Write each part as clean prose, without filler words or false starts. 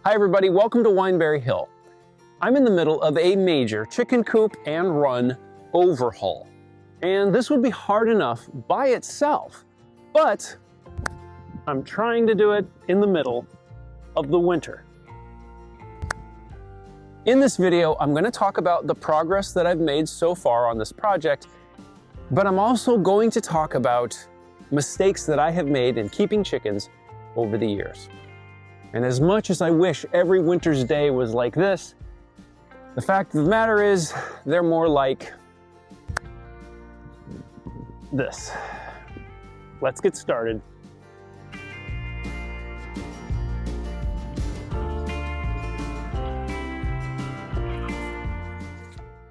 Hi everybody, welcome to Wineberry Hill. I'm in the middle of a major chicken coop and run overhaul. And this would be hard enough by itself, but I'm trying to do it in the middle of the winter. In this video, I'm going to talk about the progress that I've made so far on this project, but I'm also going to talk about mistakes that I have made in keeping chickens over the years. And as much as I wish every winter's day was like this, the fact of the matter is they're more like this. Let's get started.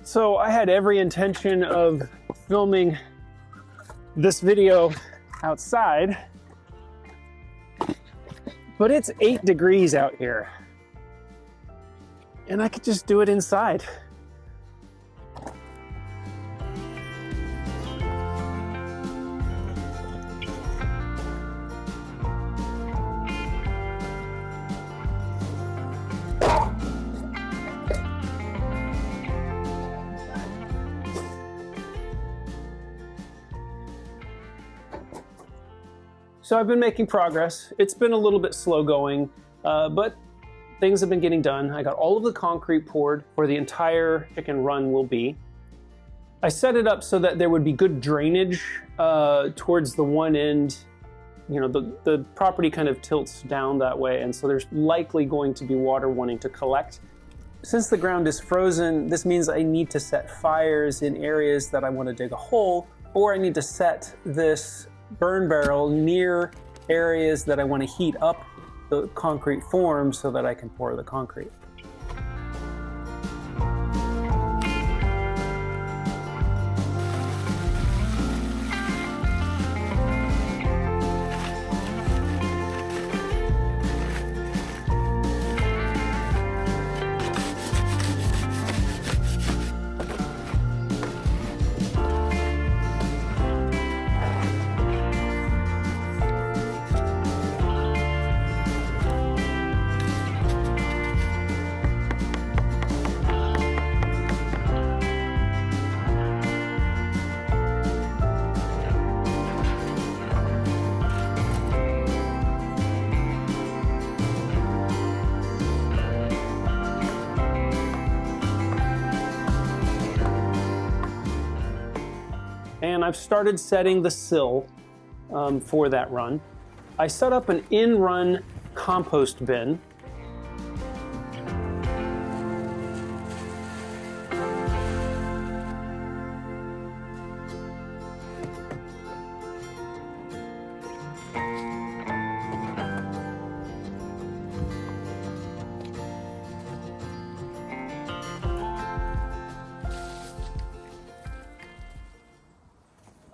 So I had every intention of filming this video outside, but it's 8 degrees out here, and I could just do it inside. So I've been making progress. It's been a little bit slow going, but things have been getting done. I got all of the concrete poured where the entire chicken run will be. I set it up so that there would be good drainage towards the one end. You know, the property kind of tilts down that way, and so there's likely going to be water wanting to collect. Since the ground is frozen, this means I need to set fires in areas that I want to dig a hole, or I need to set this burn barrel near areas that I want to heat up the concrete form so that I can pour the concrete. And I've started setting the sill for that run. I set up an in-run compost bin.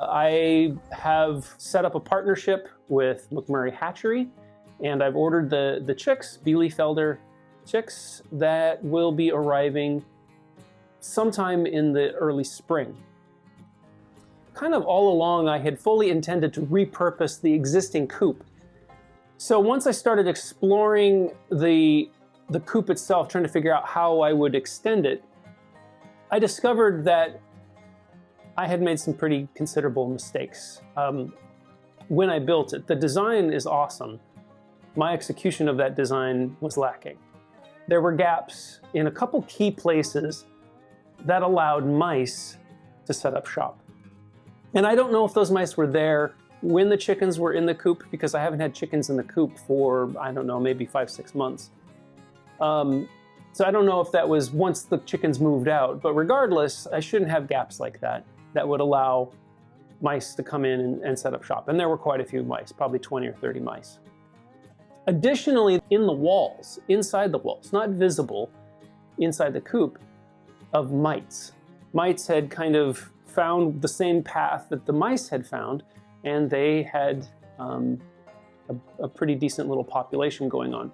I have set up a partnership with McMurray Hatchery, and I've ordered the chicks, Bielefelder chicks, that will be arriving sometime in the early spring. Kind of all along, I had fully intended to repurpose the existing coop. So once I started exploring the coop itself, trying to figure out how I would extend it, I discovered that I had made some pretty considerable mistakes when I built it. The design is awesome. My execution of that design was lacking. There were gaps in a couple key places that allowed mice to set up shop. And I don't know if those mice were there when the chickens were in the coop, because I haven't had chickens in the coop for, I don't know, maybe 5-6 months. So I don't know if that was once the chickens moved out, but regardless, I shouldn't have gaps like that would allow mice to come in and set up shop. And there were quite a few mice, probably 20 or 30 mice. Additionally, in the walls, inside the walls, not visible inside the coop, of mites. Mites had kind of found the same path that the mice had found, and they had a pretty decent little population going on.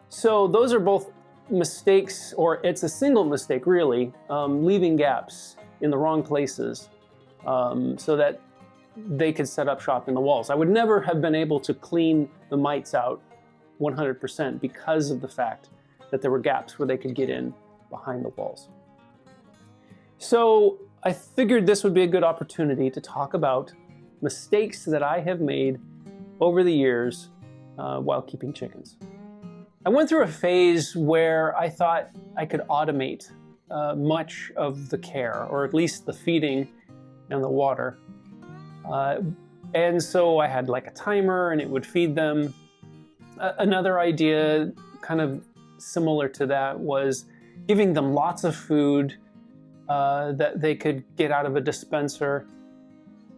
So those are both mistakes, or it's a single mistake really, leaving gaps in the wrong places so that they could set up shop in the walls. I would never have been able to clean the mites out 100% because of the fact that there were gaps where they could get in behind the walls. So I figured this would be a good opportunity to talk about mistakes that I have made over the years while keeping chickens. I went through a phase where I thought I could automate much of the care, or at least the feeding and the water. And so I had like a timer and it would feed them. Another idea kind of similar to that was giving them lots of food that they could get out of a dispenser.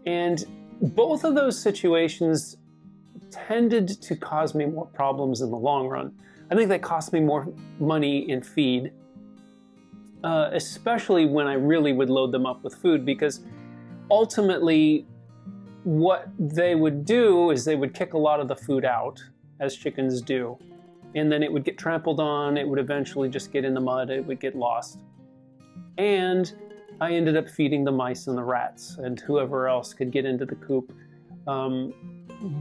And both of those situations tended to cause me more problems in the long run. I think they cost me more money in feed, especially when I really would load them up with food, because ultimately what they would do is they would kick a lot of the food out, as chickens do, and then it would get trampled on, it would eventually just get in the mud, it would get lost. And I ended up feeding the mice and the rats and whoever else could get into the coop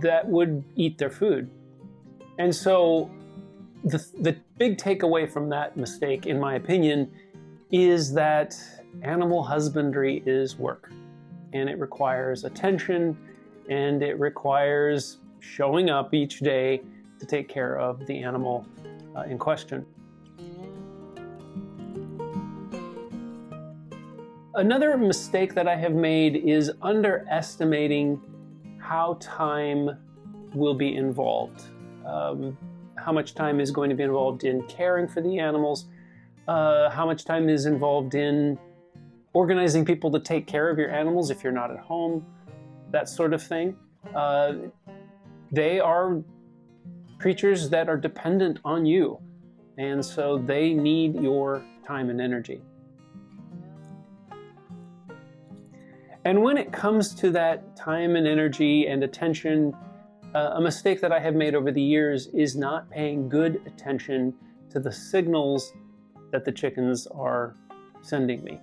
that would eat their food. And so the big takeaway from that mistake, in my opinion, is that animal husbandry is work, and it requires attention, and it requires showing up each day to take care of the animal in question. Another mistake that I have made is underestimating how time will be involved. How much time is going to be involved in caring for the animals, how much time is involved in organizing people to take care of your animals if you're not at home, that sort of thing. They are creatures that are dependent on you, and so they need your time and energy. And when it comes to that time and energy and attention, a mistake that I have made over the years is not paying good attention to the signals that the chickens are sending me.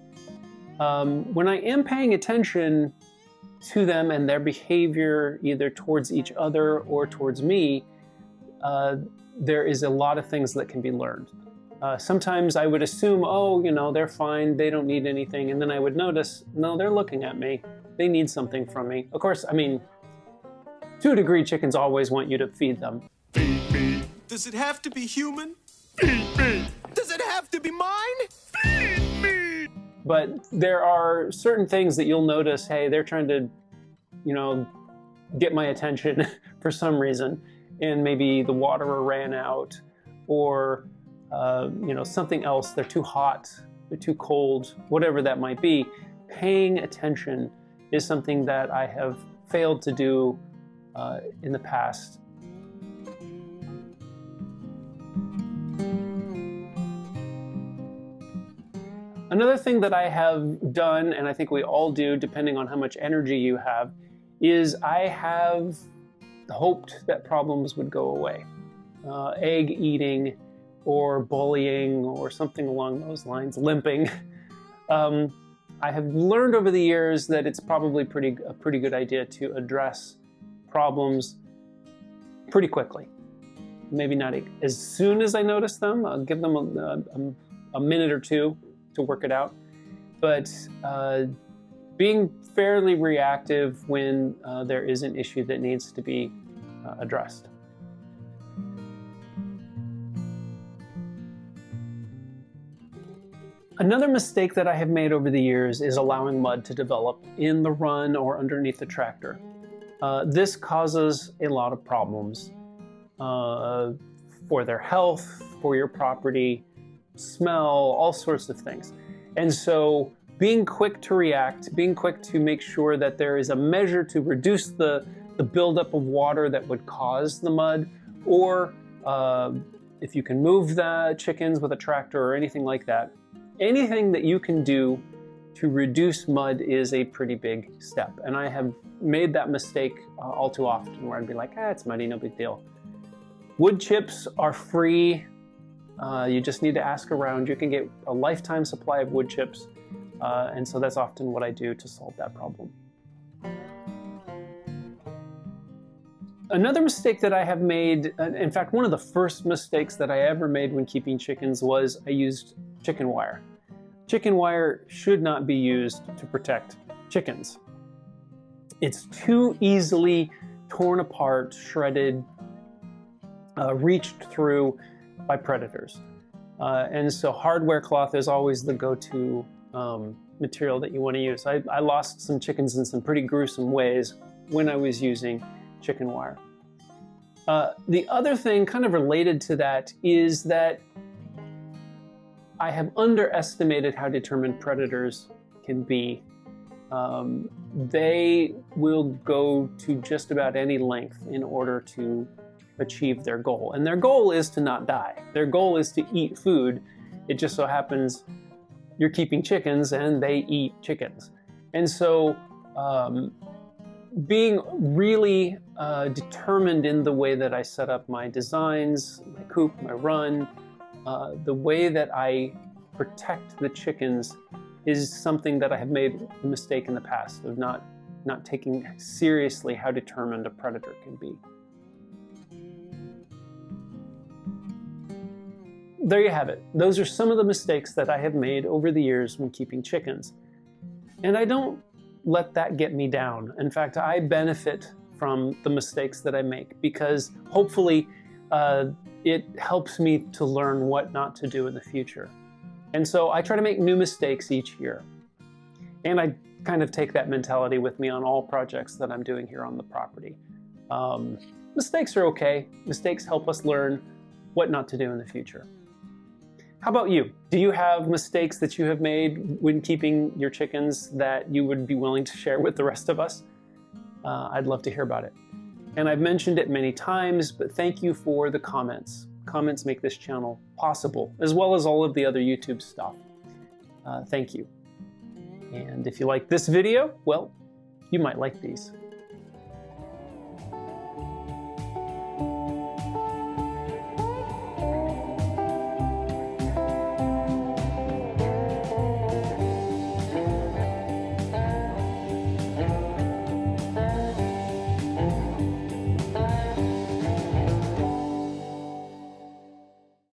When I am paying attention to them and their behavior, either towards each other or towards me, there is a lot of things that can be learned. Sometimes I would assume, oh, you know, they're fine, they don't need anything, and then I would notice, no, they're looking at me, they need something from me. Of course, I mean, to a degree, chickens always want you to feed them. Feed me. Does it have to be human? Feed me. Does it have to be mine? Feed me. But there are certain things that you'll notice, hey, they're trying to, you know, get my attention for some reason, and maybe the water ran out, or you know, something else, they're too hot, they're too cold, whatever that might be. Paying attention is something that I have failed to do in the past. Another thing that I have done, and I think we all do, depending on how much energy you have, is I have hoped that problems would go away. Egg eating, or bullying, or something along those lines, limping. I have learned over the years that it's probably a pretty good idea to address problems pretty quickly. Maybe not as soon as I notice them. I'll give them a minute or two to work it out. But being fairly reactive when there is an issue that needs to be addressed. Another mistake that I have made over the years is allowing mud to develop in the run or underneath the tractor. This causes a lot of problems for their health, for your property, smell, all sorts of things. And so being quick to react, being quick to make sure that there is a measure to reduce the buildup of water that would cause the mud, or if you can move the chickens with a tractor or anything like that, anything that you can do to reduce mud is a pretty big step. And I have made that mistake all too often, where I'd be like, it's muddy, no big deal. Wood chips are free. You just need to ask around. You can get a lifetime supply of wood chips. And so that's often what I do to solve that problem. Another mistake that I have made, in fact, one of the first mistakes that I ever made when keeping chickens was I used chicken wire. Chicken wire should not be used to protect chickens. It's too easily torn apart, shredded, reached through by predators. And so hardware cloth is always the go-to material that you want to use. I lost some chickens in some pretty gruesome ways when I was using chicken wire. The other thing kind of related to that is that I have underestimated how determined predators can be. They will go to just about any length in order to achieve their goal. And their goal is to not die. Their goal is to eat food. It just so happens you're keeping chickens and they eat chickens. And so being really determined in the way that I set up my designs, my coop, my run, the way that I protect the chickens is something that I have made a mistake in the past of not taking seriously how determined a predator can be. There you have it. Those are some of the mistakes that I have made over the years when keeping chickens. And I don't let that get me down. In fact, I benefit from the mistakes that I make because hopefully it helps me to learn what not to do in the future. And so I try to make new mistakes each year. And I kind of take that mentality with me on all projects that I'm doing here on the property. Mistakes are okay. Mistakes help us learn what not to do in the future. How about you? Do you have mistakes that you have made when keeping your chickens that you would be willing to share with the rest of us? I'd love to hear about it. And I've mentioned it many times, but thank you for the comments. Comments make this channel possible, as well as all of the other YouTube stuff. Thank you. And if you like this video, well, you might like these.